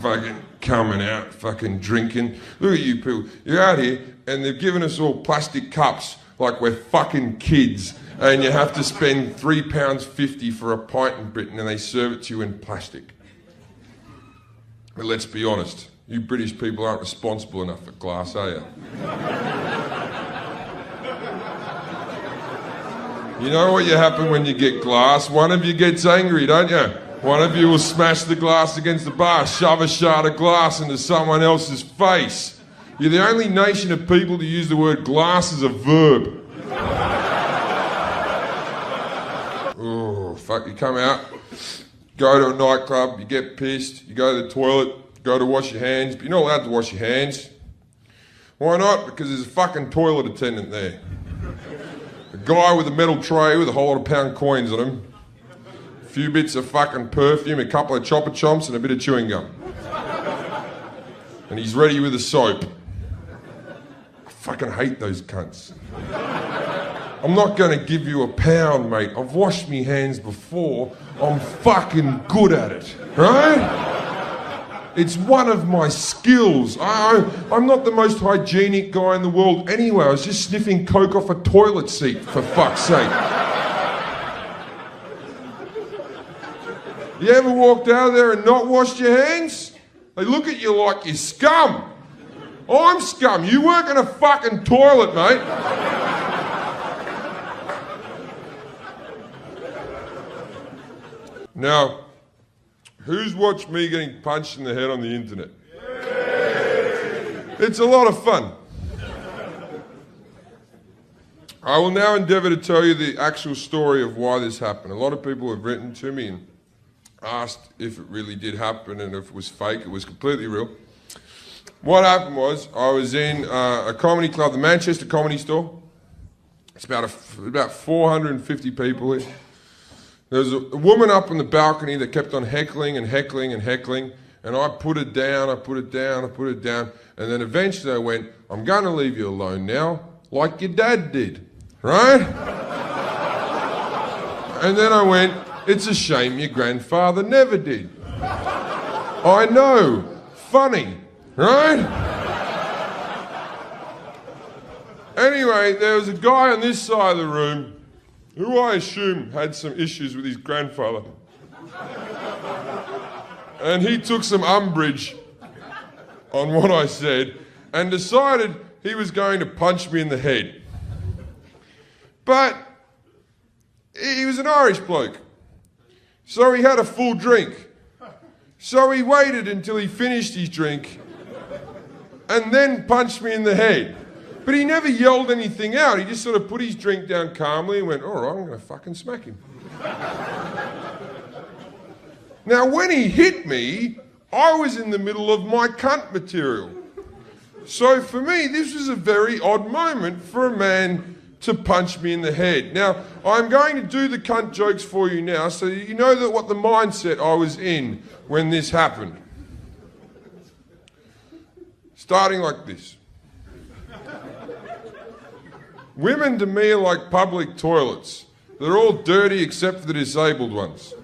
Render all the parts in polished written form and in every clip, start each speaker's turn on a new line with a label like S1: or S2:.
S1: fucking coming out, fucking drinking. Look at you people. You're out here and they've given us all plastic cups like we're fucking kids, and you have to spend £3.50 for a pint in Britain and they serve it to you in plastic. But let's be honest, you British people aren't responsible enough for glass, are you? You know what you happen when you get glass? One of you gets angry, don't you? One of you will smash the glass against the bar, shove a shard of glass into someone else's face. You're the only nation of people to use the word glass as a verb. Oh, fuck, you come out, go to a nightclub, you get pissed, you go to the toilet, go to wash your hands, but you're not allowed to wash your hands. Why not? Because there's a fucking toilet attendant there. A guy with a metal tray with a whole lot of pound coins on him. A few bits of fucking perfume, a couple of chopper chomps and a bit of chewing gum. And he's ready with a soap. I fucking hate those cunts. I'm not going to give you a pound, mate. I've washed me hands before. I'm fucking good at it, right? It's one of my skills. I'm not the most hygienic guy in the world anyway. I was just sniffing coke off a toilet seat, for fuck's sake. You ever walked out of there and not washed your hands? They look at you like you're scum. I'm scum. You work in a fucking toilet, mate. Now, who's watched me getting punched in the head on the internet? It's a lot of fun. I will now endeavour to tell you the actual story of why this happened. A lot of people have written to me and asked if it really did happen and if it was fake. It was completely real. What happened was, I was in a comedy club, the Manchester Comedy Store. It's about 450 people here. There was a woman up on the balcony that kept on heckling and heckling and heckling, and I put it down, I put it down, I put it down, and then eventually I went, I'm going to leave you alone now, like your dad did, right? And then I went, it's a shame your grandfather never did. I know, funny, right? Anyway, there was a guy on this side of the room who I assume had some issues with his grandfather. And he took some umbrage on what I said and decided he was going to punch me in the head. But he was an Irish bloke, so he had a full drink. So he waited until he finished his drink and then punched me in the head. But he never yelled anything out. He just sort of put his drink down calmly and went, all right, I'm going to fucking smack him. Now, when he hit me, I was in the middle of my cunt material. So for me, this was a very odd moment for a man to punch me in the head. Now, I'm going to do the cunt jokes for you now so you know that what the mindset I was in when this happened. Starting like this. Women to me are like public toilets. They're all dirty except for the disabled ones.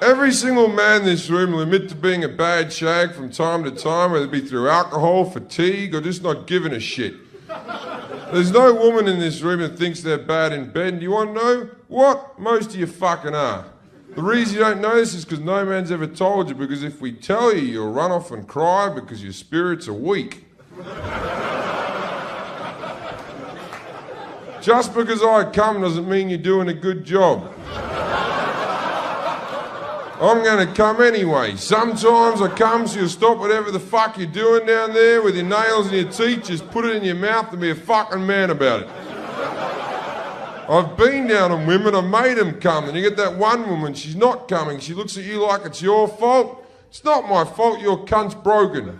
S1: Every single man in this room will admit to being a bad shag from time to time, whether it be through alcohol, fatigue, or just not giving a shit. There's no woman in this room that thinks they're bad in bed, and do you want to know what? Most of you fucking are. The reason you don't know this is because no man's ever told you, because if we tell you, you'll run off and cry because your spirits are weak. Just because I come doesn't mean you're doing a good job. I'm going to come anyway. Sometimes I come so you'll stop whatever the fuck you're doing down there with your nails and your teeth, just put it in your mouth and be a fucking man about it. I've been down on women, I made them come, and you get that one woman, she's not coming, she looks at you like it's your fault. It's not my fault, your cunt's broken.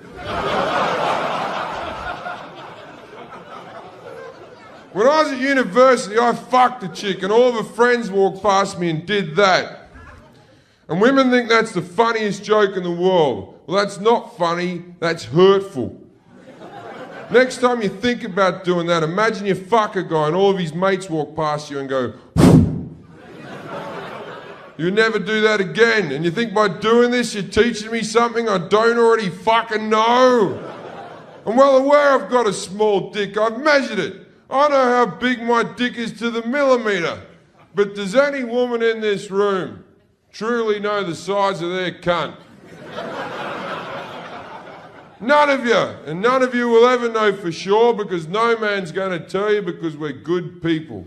S1: When I was at university, I fucked a chick and all of her friends walked past me and did that. And women think that's the funniest joke in the world. Well, that's not funny, that's hurtful. Next time you think about doing that, imagine you fuck a guy and all of his mates walk past you and go, You never do that again. And you think by doing this you're teaching me something I don't already fucking know? I'm well aware I've got a small dick. I've measured it. I know how big my dick is to the millimetre. But does any woman in this room truly know the size of their cunt? None of you. And none of you will ever know for sure because no man's going to tell you because we're good people.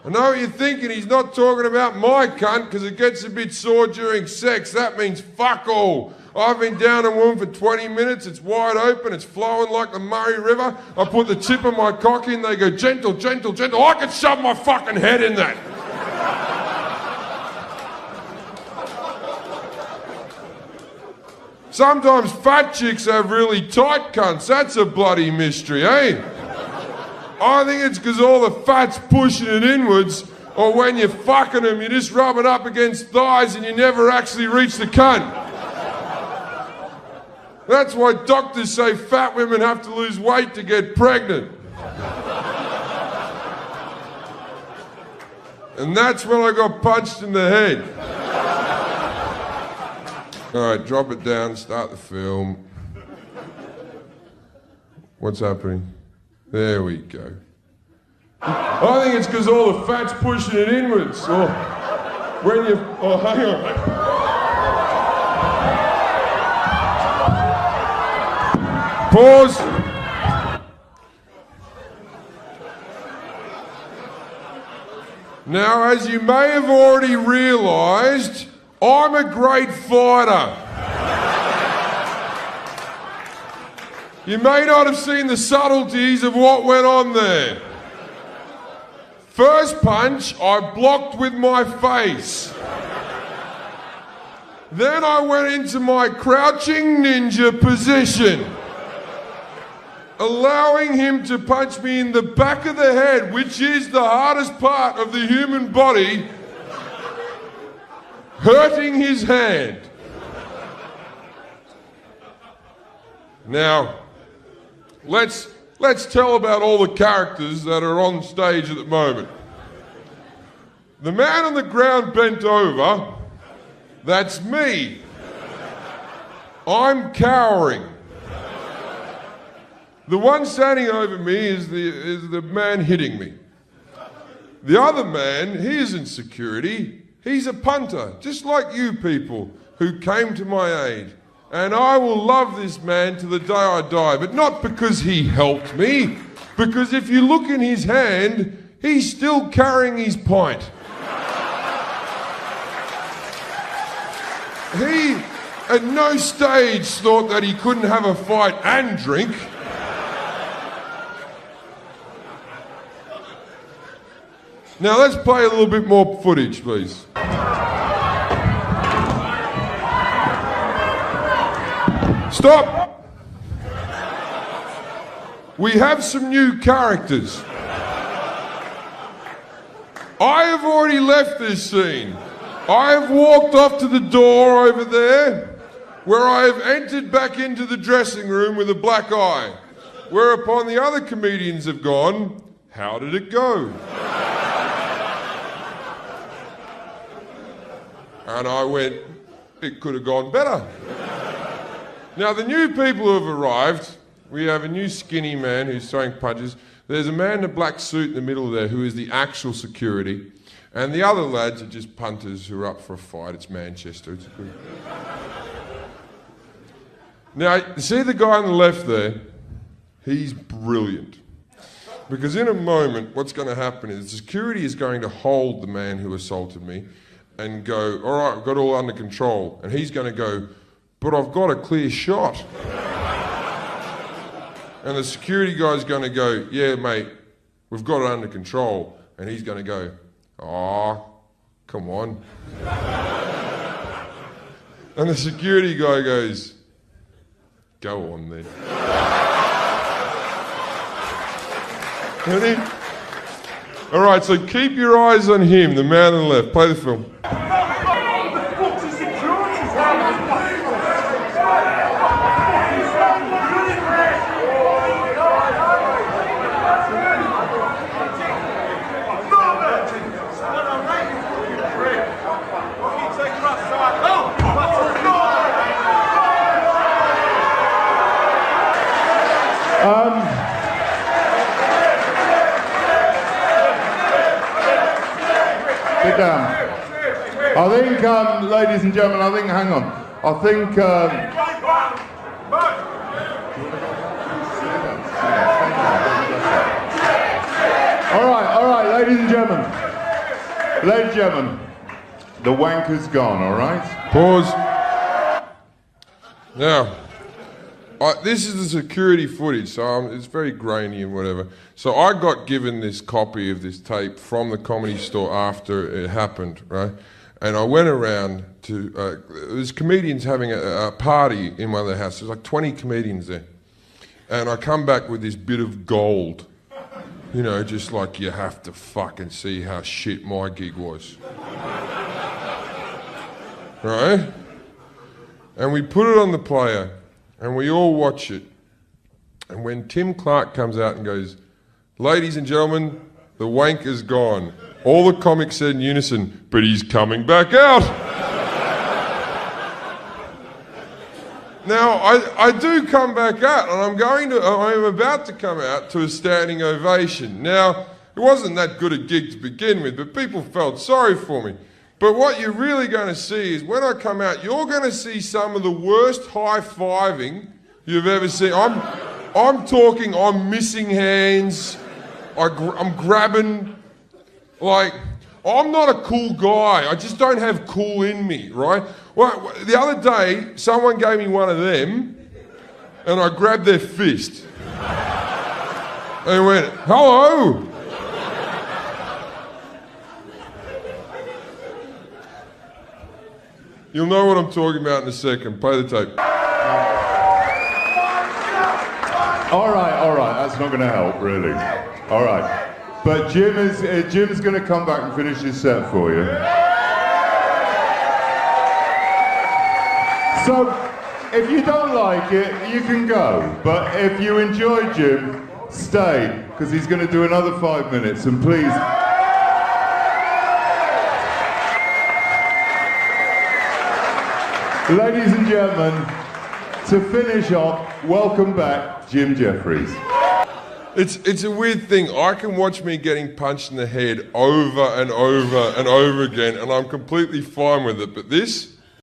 S1: I know what you're thinking, he's not talking about my cunt because it gets a bit sore during sex. That means fuck all. I've been down a woman for 20 minutes, it's wide open, it's flowing like the Murray River. I put the tip of my cock in, they go gentle, gentle, gentle. I could shove my fucking head in that. Sometimes fat chicks have really tight cunts. That's a bloody mystery, eh? I think it's because all the fat's pushing it inwards, or when you're fucking them, you just rub it up against thighs and you never actually reach the cunt. That's why doctors say fat women have to lose weight to get pregnant. And that's when I got punched in the head. All right, drop it down, start the film. What's happening? There we go. I think it's because all the fat's pushing it inwards. Or when you... Oh, hang on. Pause. Now, as you may have already realised, I'm a great fighter. You may not have seen the subtleties of what went on there. First punch, I blocked with my face. Then I went into my crouching ninja position, allowing him to punch me in the back of the head, which is the hardest part of the human body, hurting his hand. Now, let's tell about all the characters that are on stage at the moment. The man on the ground bent over, that's me. I'm cowering. The one standing over me is the man hitting me. The other man, he isn't security, he's a punter, just like you people who came to my aid. And I will love this man to the day I die, but not because he helped me, because if you look in his hand, he's still carrying his pint. He, at no stage, thought that he couldn't have a fight and drink. Now let's play a little bit more footage, please. Stop! We have some new characters. I have already left this scene. I have walked off to the door over there, where I have entered back into the dressing room with a black eye, whereupon the other comedians have gone, how did it go? And I went, it could have gone better. Now, the new people who have arrived, we have a new skinny man who's throwing punches. There's a man in a black suit in the middle there who is the actual security. And the other lads are just punters who are up for a fight. It's Manchester. It's good. Now, you see the guy on the left there? He's brilliant. Because in a moment, what's going to happen is the security is going to hold the man who assaulted me and go, all right, I've got it all under control. And he's going to go, but I've got a clear shot. And the security guy's going to go, yeah, mate, we've got it under control. And he's going to go, oh, come on. And the security guy goes, go on then. Ready? All right, so keep your eyes on him, the man on the left. Play the film.
S2: Sit down. I think, ladies and gentlemen, hang on. I think, all right, ladies and gentlemen. Ladies and gentlemen, the wanker's gone, all right?
S1: Pause. Now, this is the security footage, so it's very grainy and whatever. So I got given this copy of this tape from the Comedy Store after it happened, right? And I went around to, there's comedians having a party in one of their houses. There's like 20 comedians there. And I come back with this bit of gold. You know, just like you have to fucking see how shit my gig was. Right? And we put it on the player, and we all watch it. And when Tim Clark comes out and goes, "Ladies and gentlemen, the wanker's gone," all the comics said in unison, "But he's coming back out." Now, I do come back out, and I'm about to come out to a standing ovation. Now, it wasn't that good a gig to begin with, but people felt sorry for me. But what you're really going to see is when I come out, you're going to see some of the worst high-fiving you've ever seen. I'm talking, I'm missing hands, I'm grabbing, like, I'm not a cool guy. I just don't have cool in me, right? Well, the other day, someone gave me one of them, and I grabbed their fist. And went, "Hello." You'll know what I'm talking about in a second. Play the tape.
S2: All right, that's not going to help, really. All right. But Jim's going to come back and finish his set for you. So, if you don't like it, you can go. But if you enjoy Jim, stay, because he's going to do another 5 minutes. And please... Ladies and gentlemen, to finish off, welcome back, Jim Jefferies.
S1: It's a weird thing. I can watch me getting punched in the head over and over and over again, and I'm completely fine with it. But this,